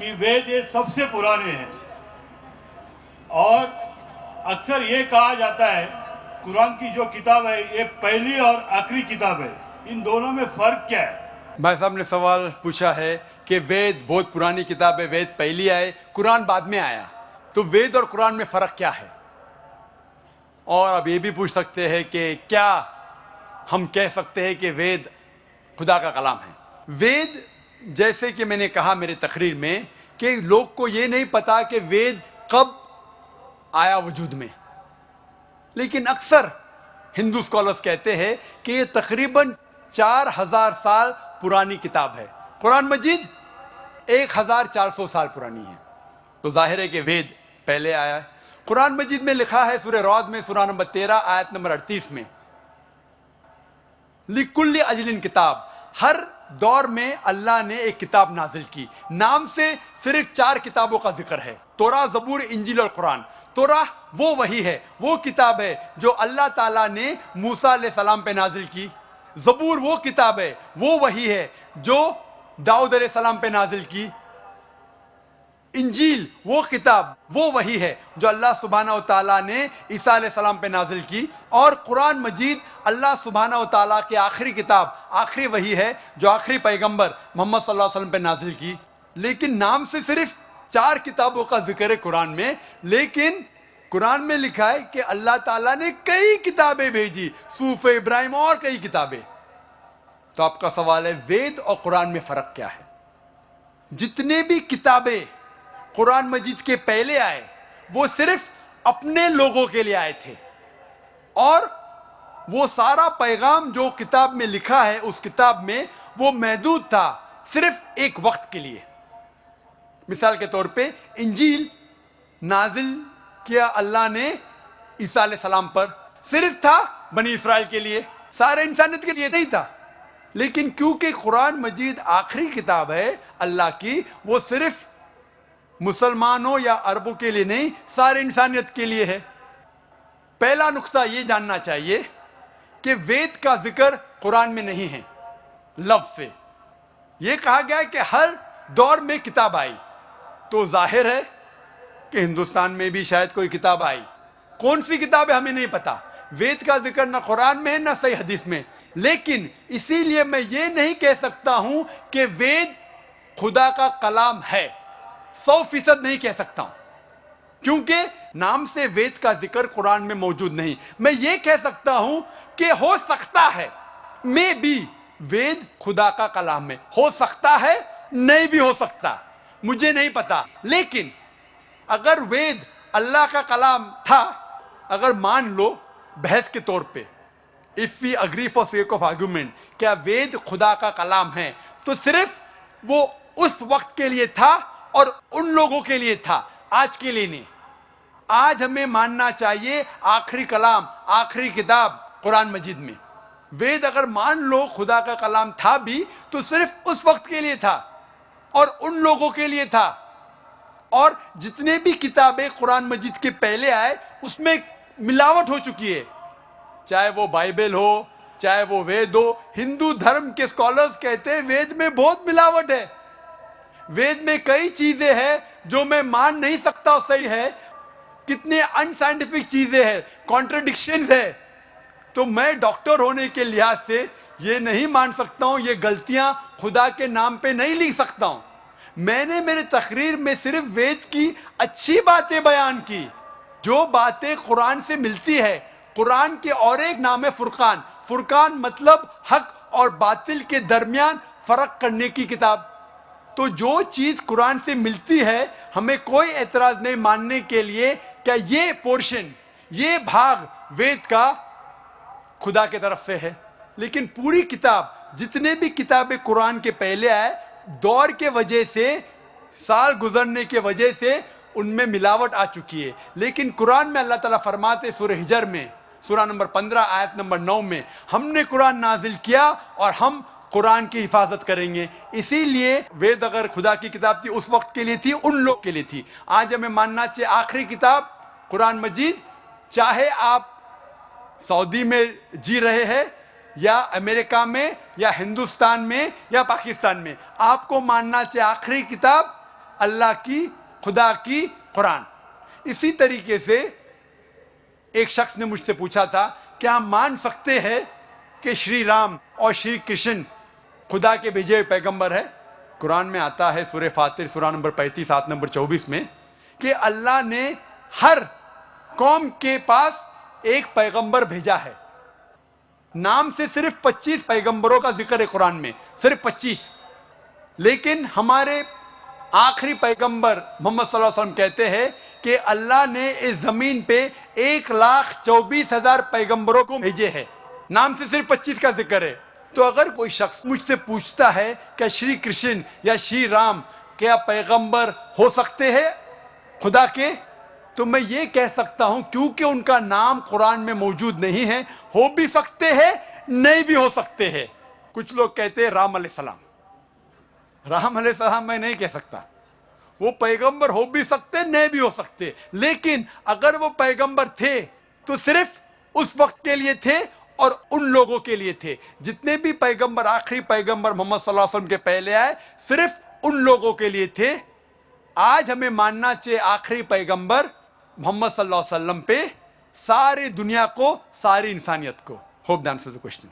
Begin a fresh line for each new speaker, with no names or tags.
कि वेद ये सबसे पुराने हैं और अक्सर ये कहा जाता है कुरान की जो किताब है ये पहली और आखिरी किताब है, इन दोनों में फर्क क्या है?
भाई साहब ने सवाल पूछा है कि वेद बहुत पुरानी किताब है, वेद पहली आए, कुरान बाद में आया, तो वेद और कुरान में फर्क क्या है? और अब ये भी पूछ सकते हैं कि क्या हम कह सकते हैं कि वेद खुदा का कलाम है? वेद, जैसे कि मैंने कहा मेरे तकरीर में, कि लोग को ये नहीं पता कि वेद कब आया वजूद में, लेकिन अक्सर हिंदू स्कॉलर्स कहते हैं कि ये तकरीबन 4000 साल पुरानी किताब है। कुरान मजीद 1400 साल पुरानी है, तो जाहिर है कि वेद पहले आया है। कुरान मजीद में लिखा है सूरह रौद में सूरह नंबर 13 आयत नंबर 38 में, लिकुल्ली अजलिन किताब, हर दौर में अल्लाह ने एक किताब नाजिल की। नाम से सिर्फ 4 किताबों का जिक्र है, तौरात, ज़बूर, इंजील और कुरान। तौराह वो वही है, वो किताब है जो अल्लाह ताला ने मूसा अलैहिस्सलाम पे नाजिल की। ज़बूर वो किताब है, वो वही है जो दाऊद अलैहिस्सलाम पे नाजिल की। इंजील वो किताब, वो वही है जो अल्लाह सुब्हानहू व तआला ने ईसा अलैहिस्सलाम पे नाजिल की। और कुरान मजीद अल्लाह सुब्हानहू व तआला की आखिरी किताब, आखिरी वही है जो आखिरी पैगंबर मोहम्मद सल्लल्लाहु अलैहि वसल्लम पे नाजिल की। लेकिन नाम से सिर्फ 4 किताबों का जिक्र है कुरान में, लेकिन कुरान में लिखा है कि अल्लाह ताला ने कई किताबें भेजी, सूफ इब्राहिम और कई किताबें। तो आपका सवाल है, वेद और कुरान में फर्क क्या है? जितने भी किताबें कुरान मजीद के पहले आए वो सिर्फ अपने लोगों के लिए आए थे, और वो सारा पैगाम जो किताब में लिखा है उस किताब में वो महदूद था सिर्फ एक वक्त के लिए। मिसाल के तौर पे इंजील नाजिल किया अल्लाह ने ईसा अलैहिस्सलाम पर, सिर्फ था बनी इस्राइल के लिए, सारे इंसानियत के लिए नहीं था। लेकिन क्योंकि कुरान मजीद आखिरी किताब है अल्लाह की, वो सिर्फ मुसलमानों या अरबों के लिए नहीं, सारे इंसानियत के लिए है। पहला नुक्ता ये जानना चाहिए कि वेद का जिक्र कुरान में नहीं है। लफ्ज से ये कहा गया है कि हर दौर में किताब आई, तो जाहिर है कि हिंदुस्तान में भी शायद कोई किताब आई। कौन सी किताब है हमें नहीं पता। वेद का जिक्र ना कुरान में है ना सही हदीस में। लेकिन इसीलिए मैं ये नहीं कह सकता हूं कि वेद खुदा का कलाम है, 100% नहीं कह सकता हूं, क्योंकि नाम से वेद का जिक्र कुरान में मौजूद नहीं। मैं ये कह सकता हूं कि हो सकता है, मे बी वेद खुदा का कलाम है, हो सकता है, नहीं भी हो सकता, मुझे नहीं पता। लेकिन अगर वेद अल्लाह का कलाम था, अगर मान लो बहस के तौर पे, if we agree for sake of argument, क्या वेद खुदा का कलाम है, तो सिर्फ वो उस वक्त के लिए था और उन लोगों के लिए था, आज के लिए नहीं। आज हमें मानना चाहिए आखिरी कलाम, आखिरी किताब कुरान मजीद में। वेद अगर मान लो खुदा का कलाम था भी, तो सिर्फ उस वक्त के लिए था और उन लोगों के लिए था। और जितने भी किताबें कुरान मजीद के पहले आए उसमें मिलावट हो चुकी है, चाहे वो बाइबल हो, चाहे वो वेद हो। हिंदू धर्म के स्कॉलर्स कहते हैं वेद में बहुत मिलावट है, वेद में कई चीजें हैं जो मैं मान नहीं सकता सही है, कितने अनसाइंटिफिक चीजें हैं, कॉन्ट्रडिक्शंस है। तो मैं डॉक्टर होने के लिहाज से ये नहीं मान सकता हूं, ये गलतियां खुदा के नाम पे नहीं लिख सकता हूं। मैंने मेरे तकरीर में सिर्फ वेद की अच्छी बातें बयान की, जो बातें कुरान से मिलती है। कुरान के और एक नाम है फुरकान। फुरकान मतलब हक और बातिल के दरमियान फर्क करने की किताब। तो जो चीज कुरान से मिलती है हमें कोई एतराज नहीं मानने के लिए क्या ये पोर्शन, ये भाग वेद का खुदा की तरफ से है। लेकिन पूरी किताब, जितने भी किताबें कुरान के पहले आए, दौर के वजह से, साल गुजरने के वजह से उनमें मिलावट आ चुकी है। लेकिन कुरान में अल्लाह ताला फरमाते सूरह हिजर में सूरह नंबर 15 आयत नंबर 9 में, हमने कुरान नाजिल किया और हम कुरान की हिफाजत करेंगे। इसीलिए वेद अगर खुदा की किताब थी उस वक्त के लिए थी, उन लोग के लिए थी। आज हमें मानना चाहिए आखिरी किताब कुरान मजीद, चाहे आप सऊदी में जी रहे हैं या अमेरिका में या हिंदुस्तान में या पाकिस्तान में, आपको मानना चाहिए आखिरी किताब اللہ کی خدا کی قرآن. اسی طریقے سے ایک شخص نے مجھ سے پوچھا تھا کیا ہم مان سکتے ہیں کہ شری رام اور شری کرشن خدا کے بھیجے ہوئے پیغمبر ہے؟ قرآن میں آتا ہے سورہ فاتر سورہ نمبر 35 آیت نمبر 24 میں کہ اللہ نے ہر قوم کے پاس ایک پیغمبر بھیجا ہے. نام سے صرف 25 پیغمبروں کا ذکر ہے قرآن میں، صرف 25. لیکن ہمارے آخری پیغمبر محمد صلی اللہ علیہ وسلم کہتے ہیں کہ اللہ نے اس زمین پہ 1,24,000 پیغمبروں کو بھیجے ہیں. نام سے صرف 25 کا ذکر ہے. تو اگر کوئی شخص مجھ سے پوچھتا ہے کہ شری کرشن یا شری رام کیا پیغمبر ہو سکتے ہیں خدا کے، تو میں یہ کہہ سکتا ہوں کیونکہ ان کا نام قرآن میں موجود نہیں ہے، ہو بھی سکتے ہیں نہیں بھی ہو سکتے ہیں. کچھ لوگ کہتے ہیں رام علیہ السلام. رام علیہ السلام میں نہیں کہہ سکتا. وہ پیغمبر ہو بھی سکتے نہیں بھی ہو سکتے، لیکن اگر وہ پیغمبر تھے تو صرف اس وقت کے لیے تھے اور ان لوگوں کے لیے تھے. جتنے بھی پیغمبر آخری پیغمبر محمد صلی اللہ علیہ وسلم کے پہلے آئے صرف ان لوگوں کے لیے تھے. آج ہمیں ماننا چاہیے آخری پیغمبر محمد صلی اللہ علیہ وسلم پہ ساری دنیا کو، ساری انسانیت کو. Hope the answers the question.